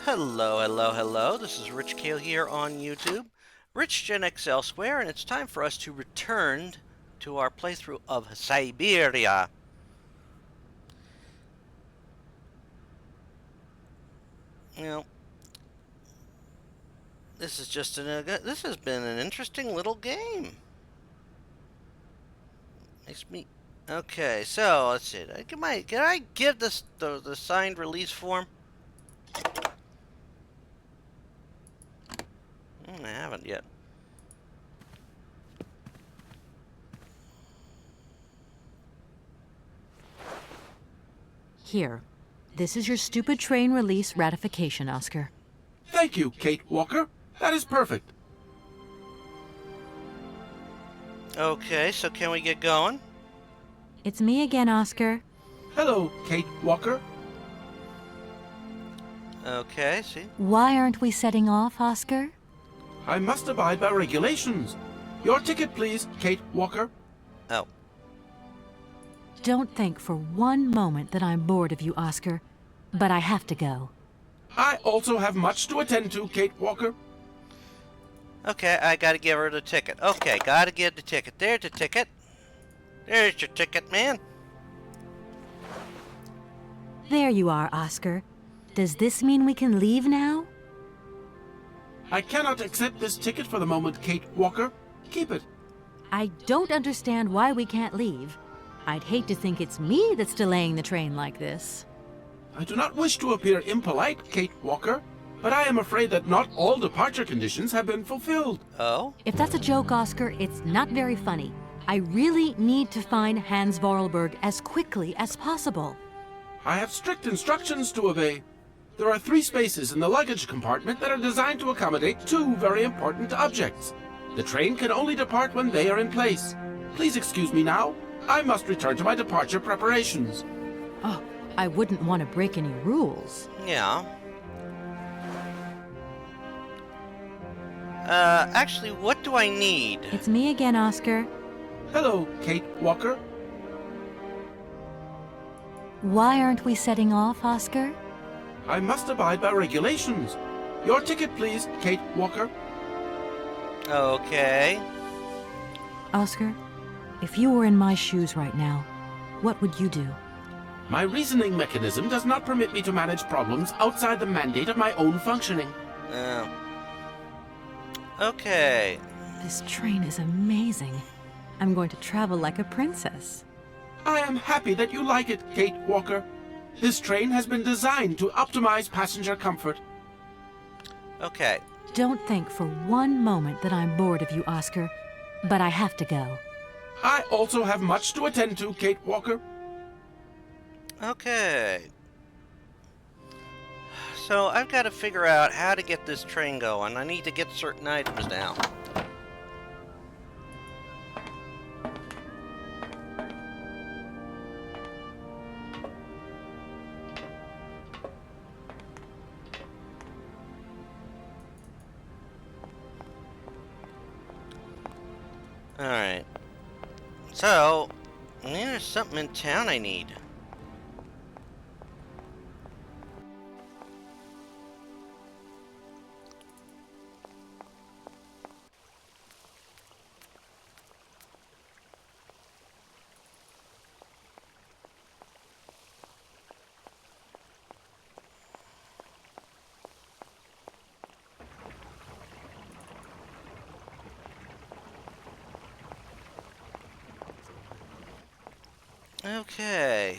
Hello, hello, hello. This is Rich Kale here on YouTube, Rich Gen X elsewhere, and it's time for us to return to our playthrough of Syberia. You know, this has been an interesting little game. Makes me okay. So let's see. Can I give this the signed release form? I haven't yet. Here. This is your stupid train release ratification, Oscar. Thank you, Kate Walker. That is perfect. Okay, so can we get going? It's me again, Oscar. Hello, Kate Walker. Okay, see? Why aren't we setting off, Oscar? I must abide by regulations. Your ticket, please, Kate Walker. Oh. Don't think for one moment that I'm bored of you, Oscar. But I have to go. I also have much to attend to, Kate Walker. Okay, I gotta give her the ticket. Okay, gotta give the ticket. There's the ticket. There's your ticket, man. There you are, Oscar. Does this mean we can leave now? I cannot accept this ticket for the moment, Kate Walker. Keep it. I don't understand why we can't leave. I'd hate to think it's me that's delaying the train like this. I do not wish to appear impolite, Kate Walker, but I am afraid that not all departure conditions have been fulfilled. Oh? If that's a joke, Oscar, it's not very funny. I really need to find Hans Vorarlberg as quickly as possible. I have strict instructions to obey. There are 3 spaces in the luggage compartment that are designed to accommodate 2 very important objects. The train can only depart when they are in place. Please excuse me now. I must return to my departure preparations. Oh, I wouldn't want to break any rules. Yeah. Actually, what do I need? It's me again, Oscar. Hello, Kate Walker. Why aren't we setting off, Oscar? I must abide by regulations. Your ticket, please, Kate Walker. Okay. Oscar, if you were in my shoes right now, what would you do? My reasoning mechanism does not permit me to manage problems outside the mandate of my own functioning. Okay. This train is amazing. I'm going to travel like a princess. I am happy that you like it, Kate Walker. This train has been designed to optimize passenger comfort. Okay. Don't think for one moment that I'm bored of you, Oscar, but I have to go. I also have much to attend to, Kate Walker. Okay. So I've got to figure out how to get this train going. I need to get certain items down. Alright. So, there's something in town I need. Okay.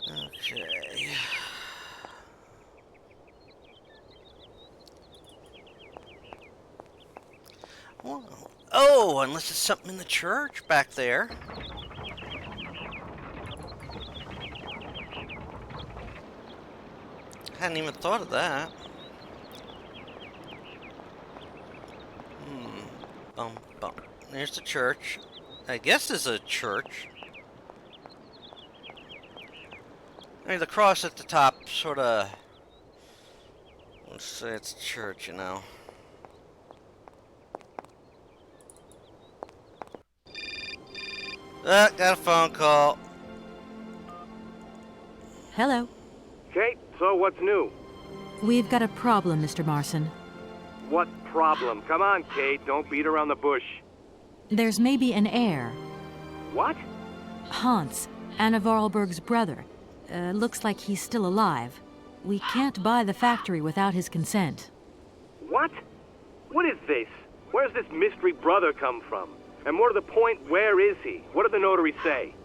Okay. Well, oh, unless it's something in the church back there. Hadn't even thought of that. Bum, bum. There's the church. I guess there's a church. I mean, the cross at the top sort of... Let's say it's a church, you know. Got a phone call. Hello. Kate, so what's new? We've got a problem, Mr. Marson. What problem? Come on, Kate, don't beat around the bush. There's maybe an heir. What? Hans, Anna Vorarlberg's brother. Looks like he's still alive. We can't buy the factory without his consent. What? What is this? Where's this mystery brother come from? And more to the point, where is he? What did the notary say?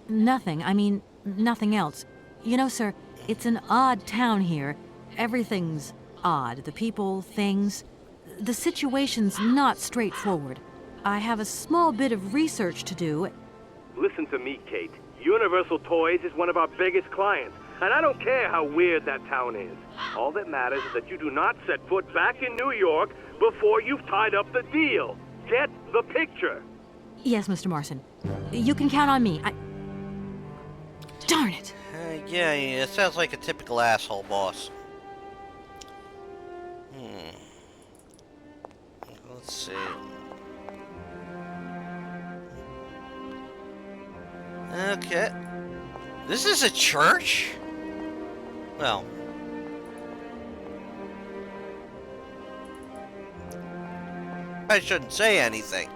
Nothing. I mean, nothing else. You know, sir, it's an odd town here. Everything's odd. The people, things. The situation's not straightforward. I have a small bit of research to do. Listen to me, Kate. Universal Toys is one of our biggest clients, and I don't care how weird that town is. All that matters is that you do not set foot back in New York before you've tied up the deal. Get the picture. Yes, Mr. Marson. You can count on me. Darn it! Yeah, it sounds like a typical asshole boss. Let's see. Okay. This is a church? Well. I shouldn't say anything.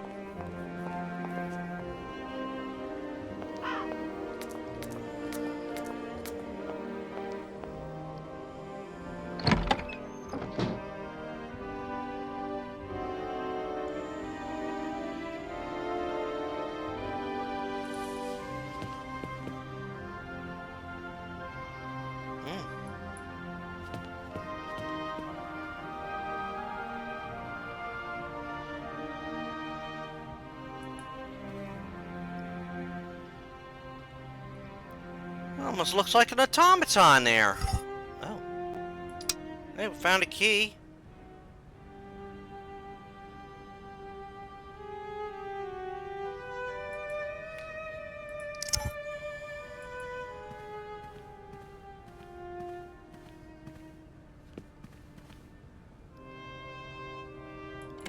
Almost looks like an automaton there. Oh. Hey, we found a key.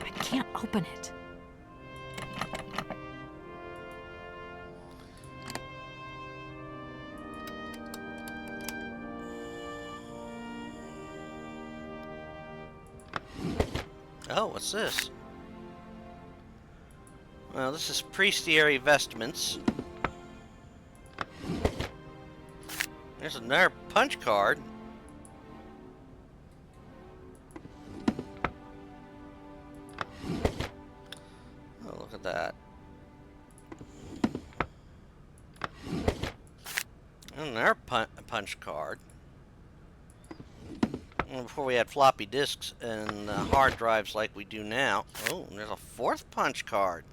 I can't open it. Oh, what's this? Well, this is priestiary vestments. There's another punch card. Oh, look at that. Another punch card. Before we had floppy disks and hard drives like we do now. Oh, there's a fourth punch card.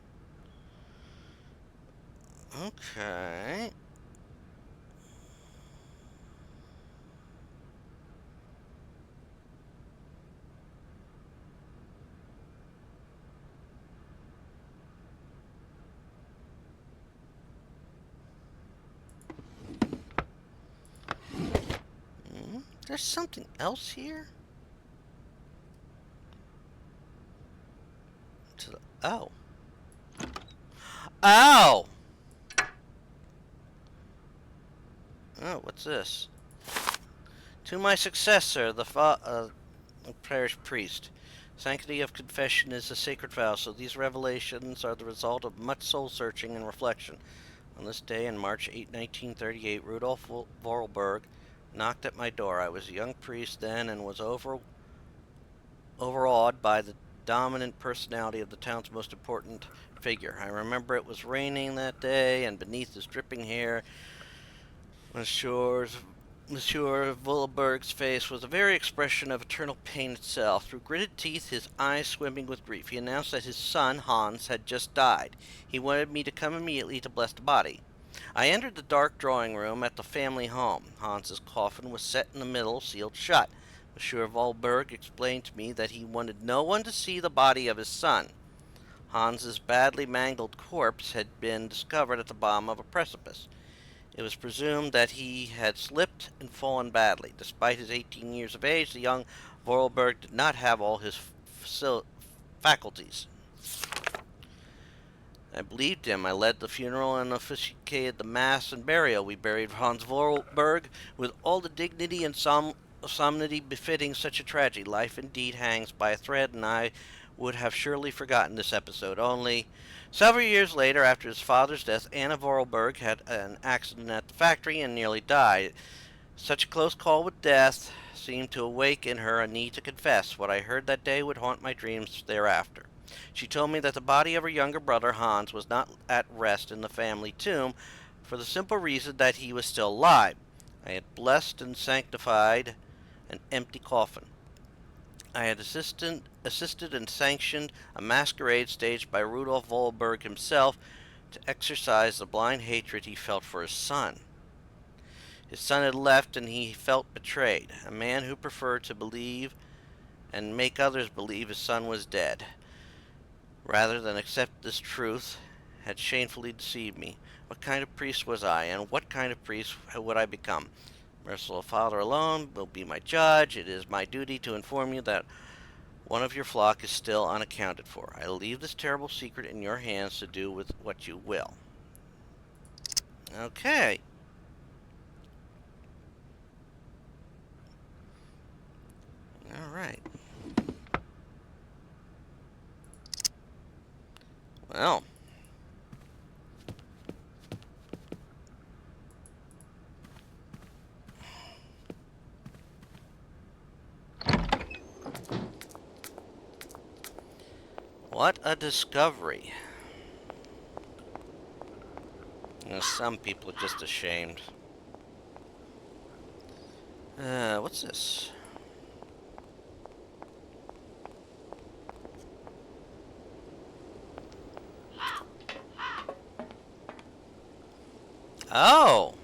Okay. There's something else here? Oh. Oh! Oh, what's this? To my successor, the parish priest. Sanctity of confession is a sacred vow, so these revelations are the result of much soul-searching and reflection. On this day in March 1938, Rudolf Vorarlberg knocked at my door. I was a young priest then and was overawed by the dominant personality of the town's most important figure. I remember it was raining that day, and beneath his dripping hair, Monsieur Vorarlberg's face was the very expression of eternal pain itself. Through gritted teeth, his eyes swimming with grief, he announced that his son, Hans, had just died. He wanted me to come immediately to bless the body. I entered the dark drawing room at the family home. Hans's coffin was set in the middle, sealed shut. Monsieur Vorarlberg explained to me that he wanted no one to see the body of his son. Hans's badly mangled corpse had been discovered at the bottom of a precipice. It was presumed that he had slipped and fallen badly. Despite his 18 years of age, the young Vorarlberg did not have all his faculties. I believed him. I led the funeral and officiated the mass and burial. We buried Hans Vorarlberg with all the dignity and solemnity befitting such a tragedy. Life indeed hangs by a thread, and I would have surely forgotten this episode. Only several years later, after his father's death, Anna Vorarlberg had an accident at the factory and nearly died. Such a close call with death seemed to awake in her a need to confess. What I heard that day would haunt my dreams thereafter. She told me that the body of her younger brother Hans was not at rest in the family tomb for the simple reason that he was still alive. I had blessed and sanctified an empty coffin. I had assisted and sanctioned a masquerade staged by Rudolf Vollberg himself to exercise the blind hatred he felt for his son. His son had left and he felt betrayed. A man who preferred to believe and make others believe his son was dead, rather than accept this truth, had shamefully deceived me. What kind of priest was I, and what kind of priest would I become? Merciful Father alone will be my judge. It is my duty to inform you that one of your flock is still unaccounted for. I leave this terrible secret in your hands to do with what you will. Okay. All right. Well. What a discovery. Some people are just ashamed. What's this? Oh!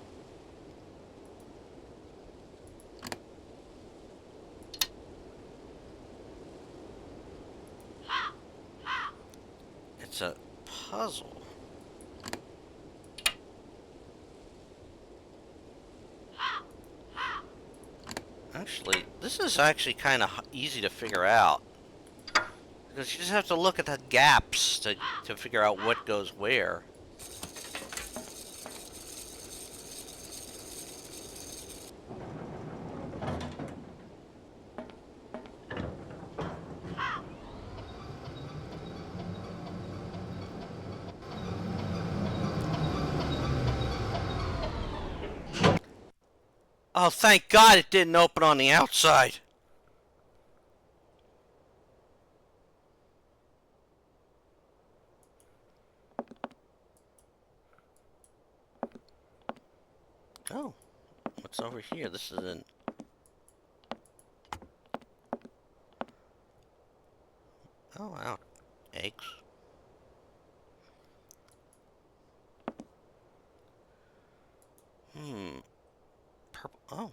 It's a puzzle. Actually, this is actually kind of easy to figure out. Because you just have to look at the gaps to figure out what goes where. Oh, thank God it didn't open on the outside. Oh, what's over here? This is an... Oh, wow. Eggs. Purple. Oh.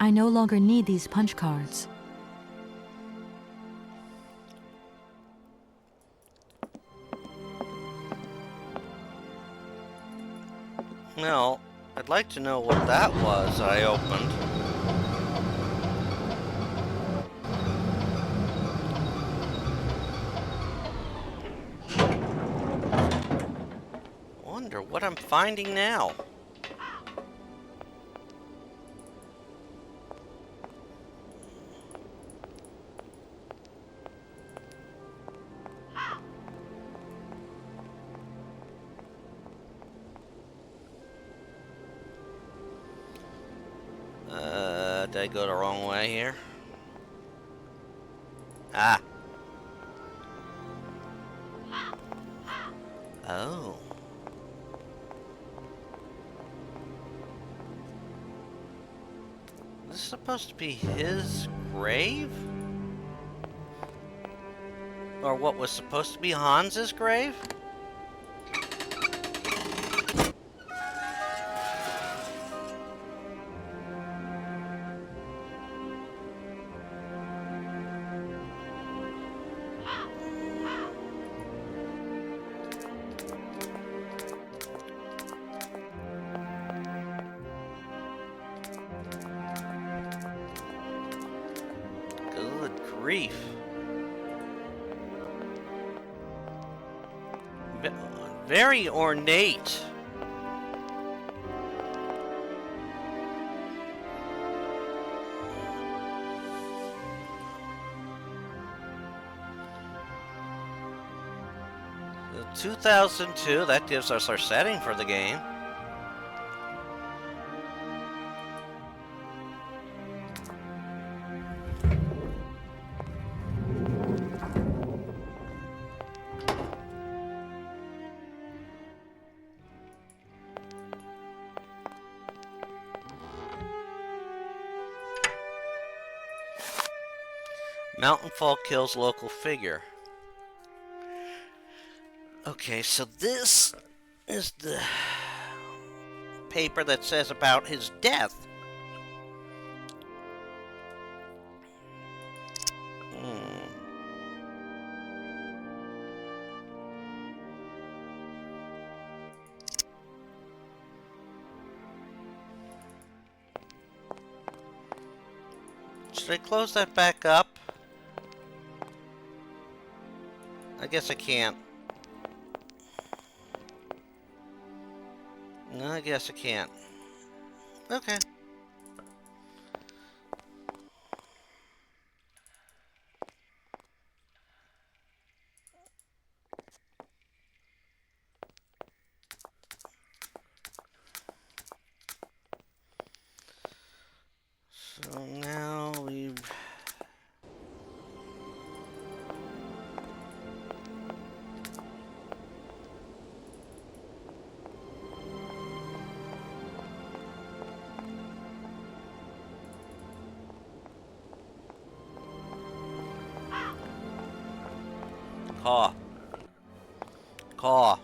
I no longer need these punch cards. Well, I'd like to know what that was I opened. Wonder what I'm finding now. Did I go the wrong way here? Ah. Oh. This is supposed to be his grave? Or what was supposed to be Hans's grave? Good grief. Very ornate. The 2002, that gives us our setting for the game. Mountainfall kills local figure. Okay, so this is the paper that says about his death. Should I close that back up? I guess I can't. No, I guess I can't. Okay. So now we... Caw. Caw.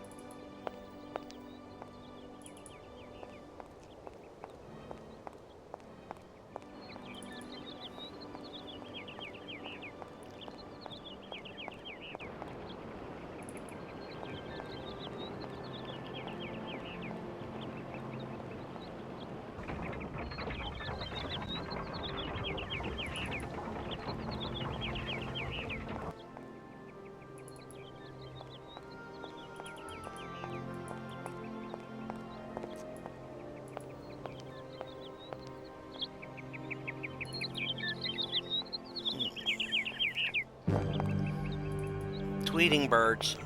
Tweeting birds.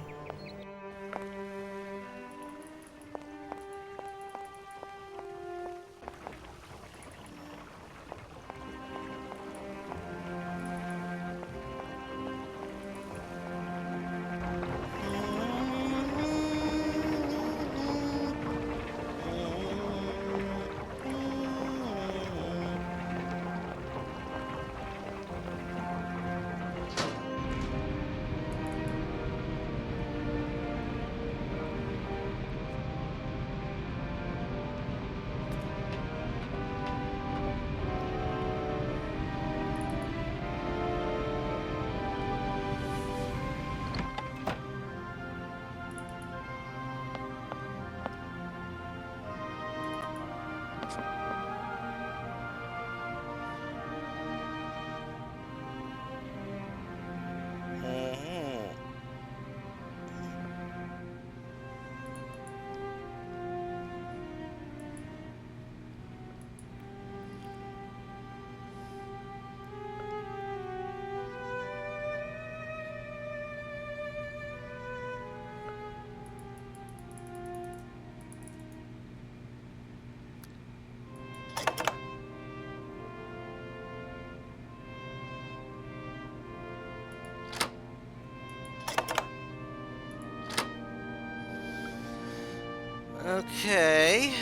Okay,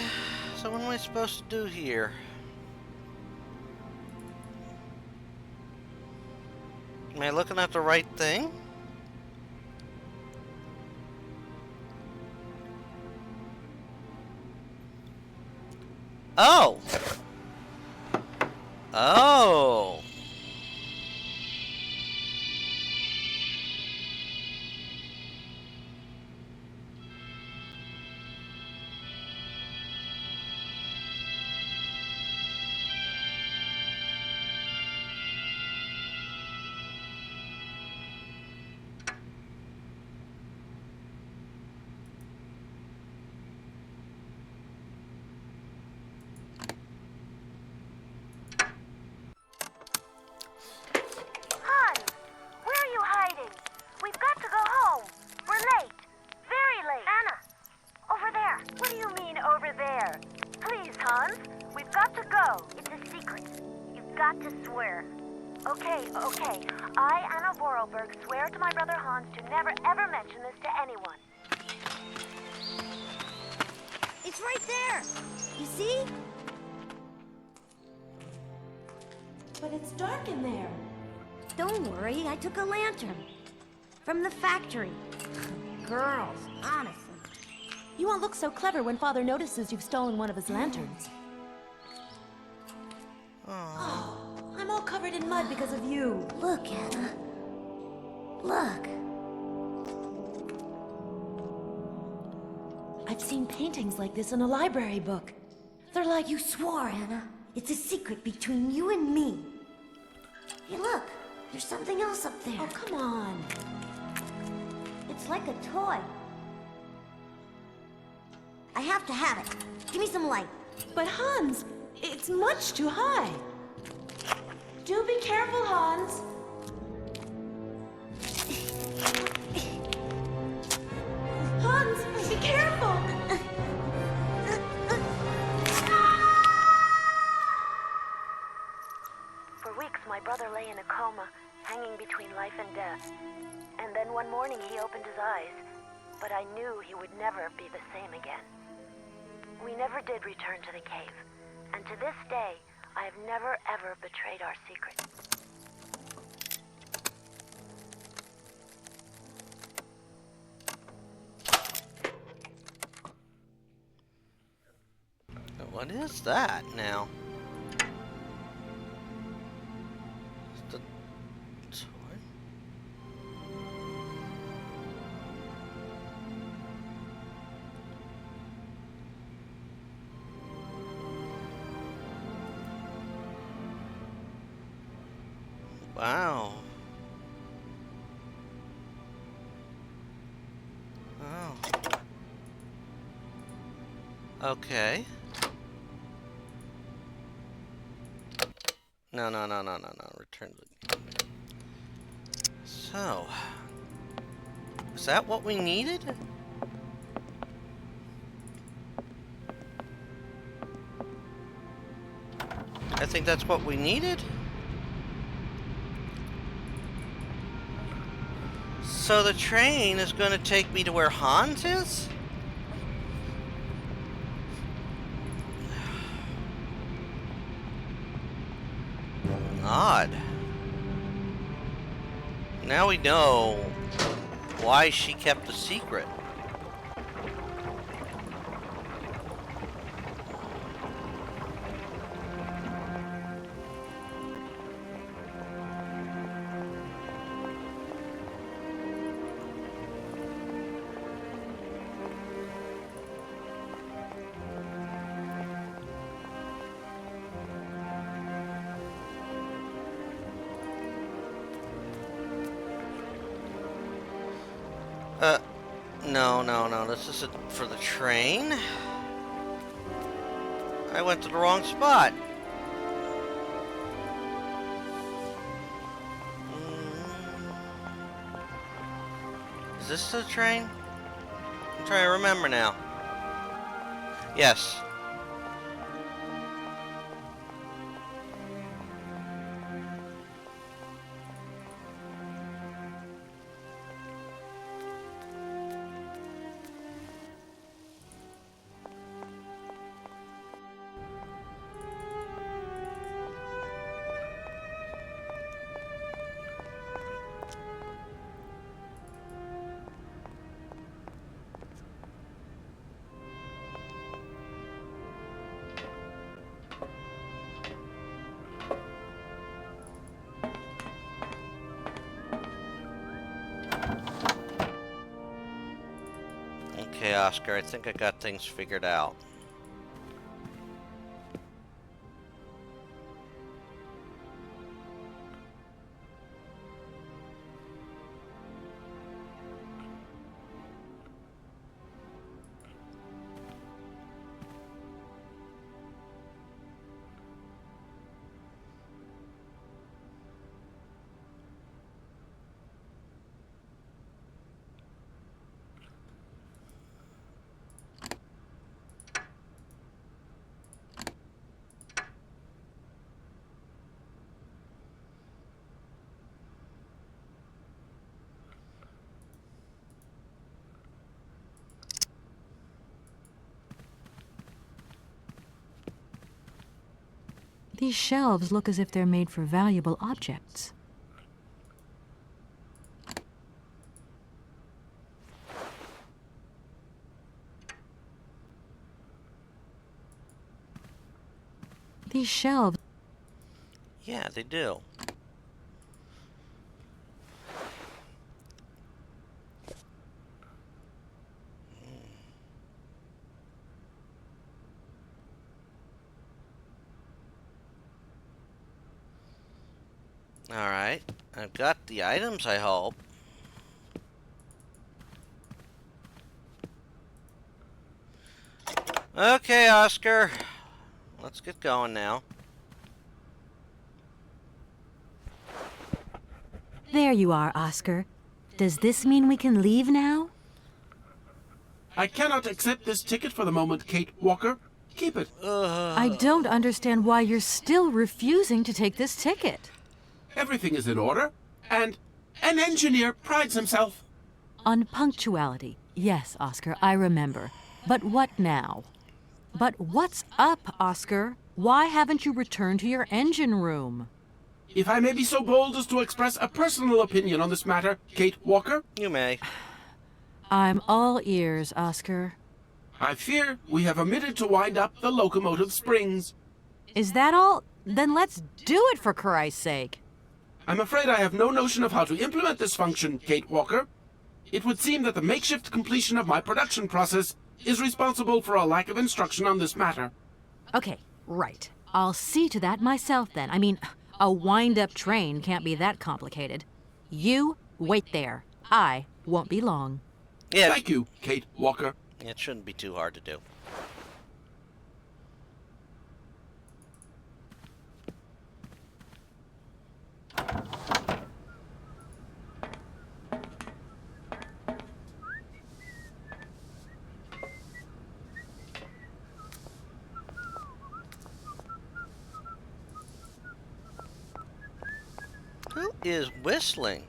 so what am I supposed to do here? Am I looking at the right thing? Oh! Oh! Hans, where are you hiding? We've got to go home. We're late. Very late. Anna, over there. What do you mean, over there? Please, Hans, we've got to go. It's a secret. You've got to swear. Okay. I, Anna Vorarlberg, swear to my brother Hans to never, ever mention this to anyone. It's right there. You see? But it's dark in there. Don't worry, I took a lantern. From the factory. Girls, honestly. You won't look so clever when Father notices you've stolen one of his lanterns. Oh, I'm all covered in mud because of you. Look, Anna. Look. I've seen paintings like this in a library book. They're like... You swore, Anna. It's a secret between you and me. Hey, look. There's something else up there. Oh, come on. It's like a toy. I have to have it. Give me some light. But Hans, it's much too high. Do be careful, Hans. Hans, be careful. For weeks, my brother lay in a coma, hanging between life and death. And then one morning, he opened his eyes. But I knew he would never be the same again. We never did return to the cave. And to this day, I have never, ever betrayed our secret. What is that now? It's the toy? Wow. Oh. Okay. No. Return to the... So... Is that what we needed? I think that's what we needed. So the train is going to take me to where Hans is? Odd. Now we know why she kept the secret. No, this isn't for the train. I went to the wrong spot. Is this the train? I'm trying to remember now. Yes. Okay, Oscar, I think I got things figured out. These shelves look as if they're made for valuable objects. These shelves... Yeah, they do. Alright, I've got the items, I hope. Okay, Oscar. Let's get going now. There you are, Oscar. Does this mean we can leave now? I cannot accept this ticket for the moment, Kate Walker. Keep it. I don't understand why you're still refusing to take this ticket. Everything is in order, and an engineer prides himself. On punctuality. Yes, Oscar, I remember. But what now? But what's up, Oscar? Why haven't you returned to your engine room? If I may be so bold as to express a personal opinion on this matter, Kate Walker, You may. I'm all ears, Oscar. I fear we have omitted to wind up the locomotive springs. Is that all? Then let's do it, for Christ's sake. I'm afraid I have no notion of how to implement this function, Kate Walker. It would seem that the makeshift completion of my production process is responsible for a lack of instruction on this matter. Okay, right. I'll see to that myself then. I mean, a wind-up train can't be that complicated. You wait there. I won't be long. Yeah, Thank you, Kate Walker. it shouldn't be too hard to do. Who is whistling?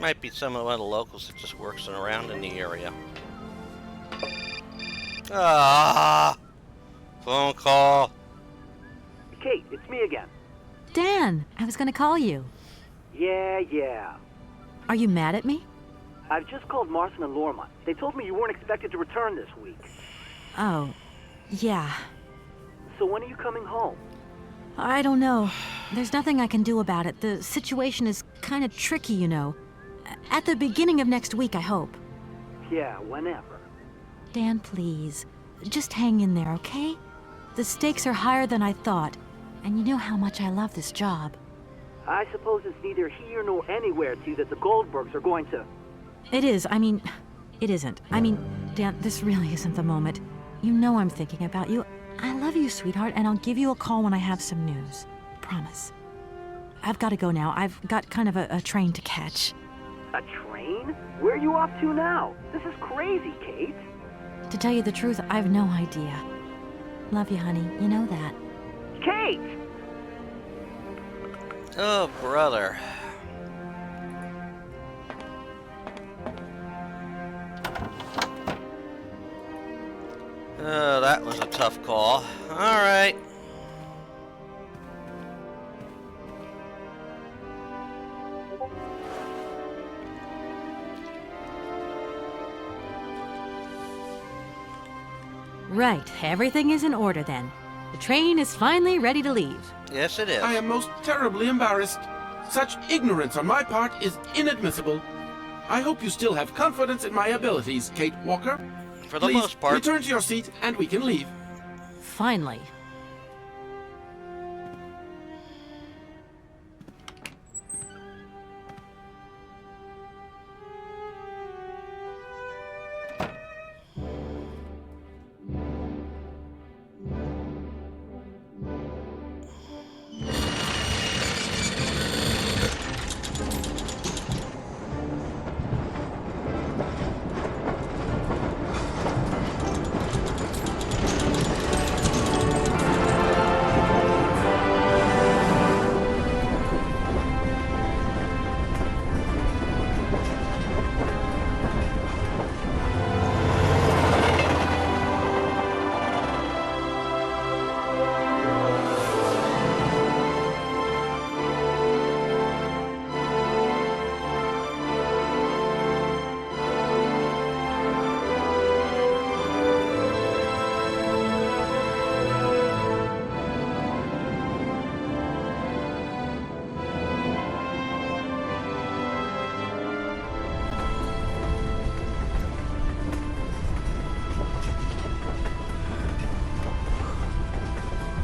Might be one of the locals that just works around in the area. Ah, phone call. Kate, it's me again. Dan, I was gonna call you. Yeah. Are you mad at me? I've just called Marson and Lormont. They told me you weren't expected to return this week. Oh, yeah. So when are you coming home? I don't know. There's nothing I can do about it. The situation is kind of tricky, you know. At the beginning of next week, I hope. Yeah, whenever. Dan, please. Just hang in there, okay? The stakes are higher than I thought, and you know how much I love this job. I suppose it's neither here nor anywhere to you that the Goldbergs are going to... It is. I mean, it isn't. I mean, Dan, this really isn't the moment. You know I'm thinking about you. I love you, sweetheart, and I'll give you a call when I have some news. Promise. I've got to go now. I've got kind of a train to catch. A train? Where are you off to now? This is crazy, Kate. To tell you the truth, I've no idea. Love you, honey. You know that. Kate! Oh, brother. Oh, that was a tough call. Alright. Right. Everything is in order then. The train is finally ready to leave. Yes, it is. I am most terribly embarrassed. Such ignorance on my part is inadmissible. I hope you still have confidence in my abilities, Kate Walker. For the Please, most part. return to your seat and we can leave. Finally.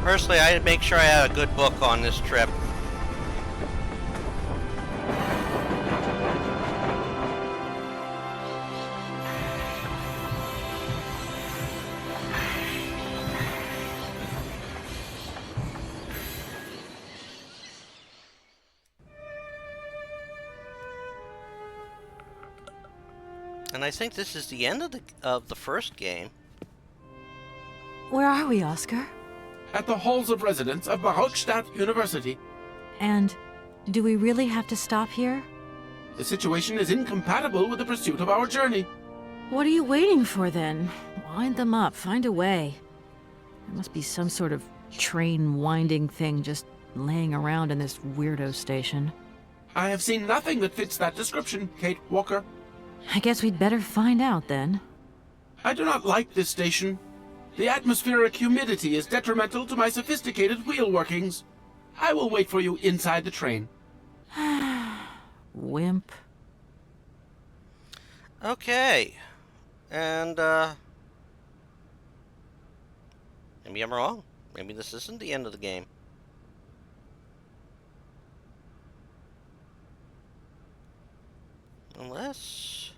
Personally, I'd make sure I had a good book on this trip. And I think this is the end of the first game. Where are we, Oscar? At the halls of residence of Barockstadt University. And do we really have to stop here? The situation is incompatible with the pursuit of our journey. What are you waiting for then? Wind them up. Find a way. There must be some sort of train winding thing just laying around in this weirdo station. I have seen nothing that fits that description, Kate Walker. I guess we'd better find out then. I do not like this station. The atmospheric humidity is detrimental to my sophisticated wheel workings. I will wait for you inside the train. Wimp. Okay. And, maybe I'm wrong. Maybe this isn't the end of the game. Unless...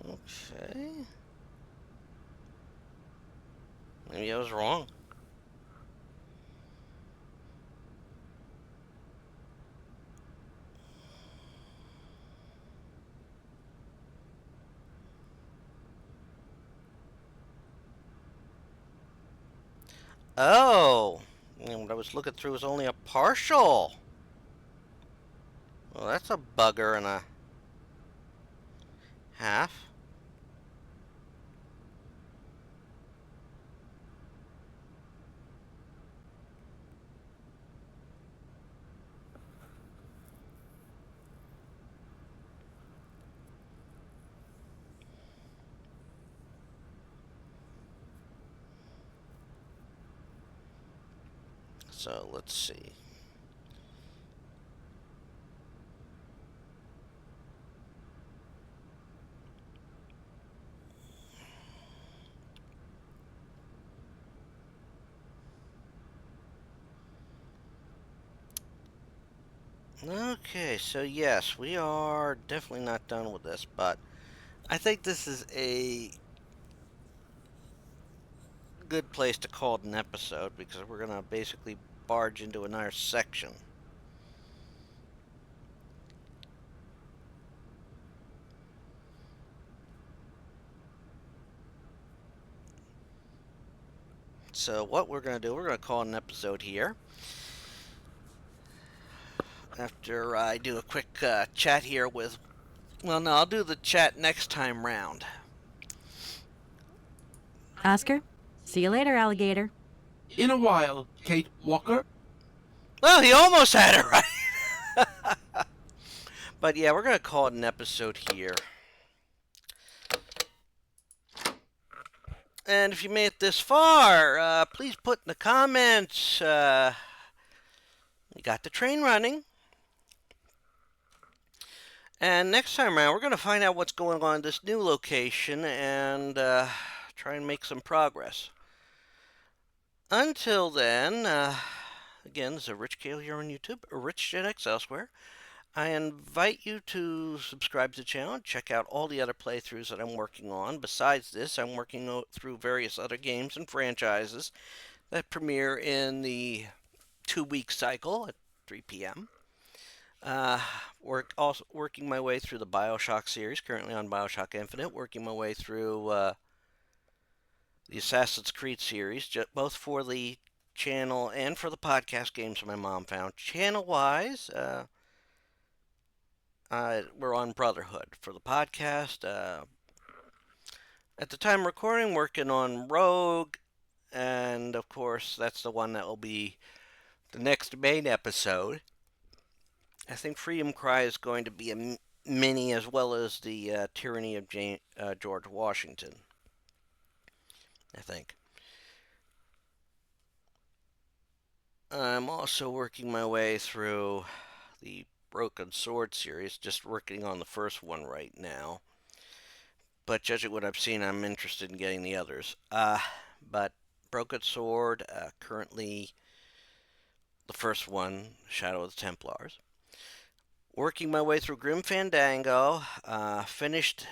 Okay. Maybe I was wrong. Oh! And what I was looking through was only a partial. Well, that's a bugger and a half. So let's see. Okay, so yes, we are definitely not done with this, but I think this is a good place to call it an episode because we're going to basically barge into another section. So what we're going to do, we're going to call it an episode here. After I do a quick chat here with... Well, no, I'll do the chat next time round. Oscar, see you later, alligator. In a while, Kate Walker. Well, he almost had it right. But yeah, we're going to call it an episode here. And if you made it this far, please put in the comments, you got the train running. And next time around, we're going to find out what's going on in this new location and try and make some progress. Until then, again, this is Rich Kale here on YouTube, Rich Gen X elsewhere. I invite you to subscribe to the channel and check out all the other playthroughs that I'm working on. Besides this, I'm working through various other games and franchises that premiere in the 2-week cycle at 3 p.m. Working my way through the BioShock series, currently on BioShock Infinite, working my way through the Assassin's Creed series, both for the channel and for the podcast games my mom found. Channel-wise, we're on Brotherhood. For the podcast, at the time of recording, working on Rogue, and of course, that's the one that will be the next main episode. I think Freedom Cry is going to be a mini as well as the Tyranny of George Washington, I think. I'm also working my way through the Broken Sword series, just working on the first one right now. But judging what I've seen, I'm interested in getting the others. But Broken Sword, currently the first one, Shadow of the Templars. Working my way through Grim Fandango, finished.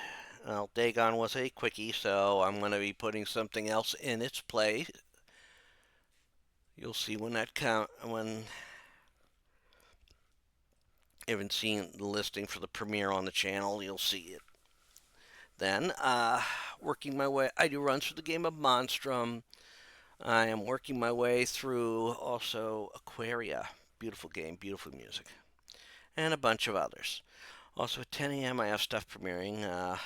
Well, Dagon was a quickie, so I'm going to be putting something else in its place. You'll see when when you haven't seen the listing for the premiere on the channel, you'll see it. Then, working my way, I do runs for the game of Monstrum. I am working my way through also Aquaria, beautiful game, beautiful music, and a bunch of others. Also at 10 a.m. I have stuff premiering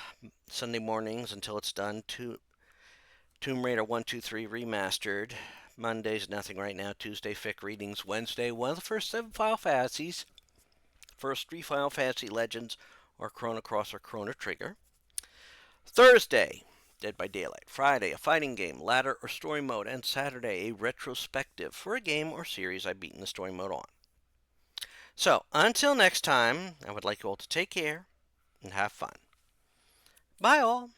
Sunday mornings until it's done. Tomb Raider 1, 2, 3 remastered. Mondays nothing right now. Tuesday fic readings. Wednesday one of the first 7 Final Fantasies. First 3 Final Fantasy Legends or Chrono Cross or Chrono Trigger. Thursday Dead by Daylight. Friday a fighting game, ladder or story mode, and Saturday a retrospective for a game or series I've beaten the story mode on. So, until next time, I would like you all to take care and have fun. Bye all.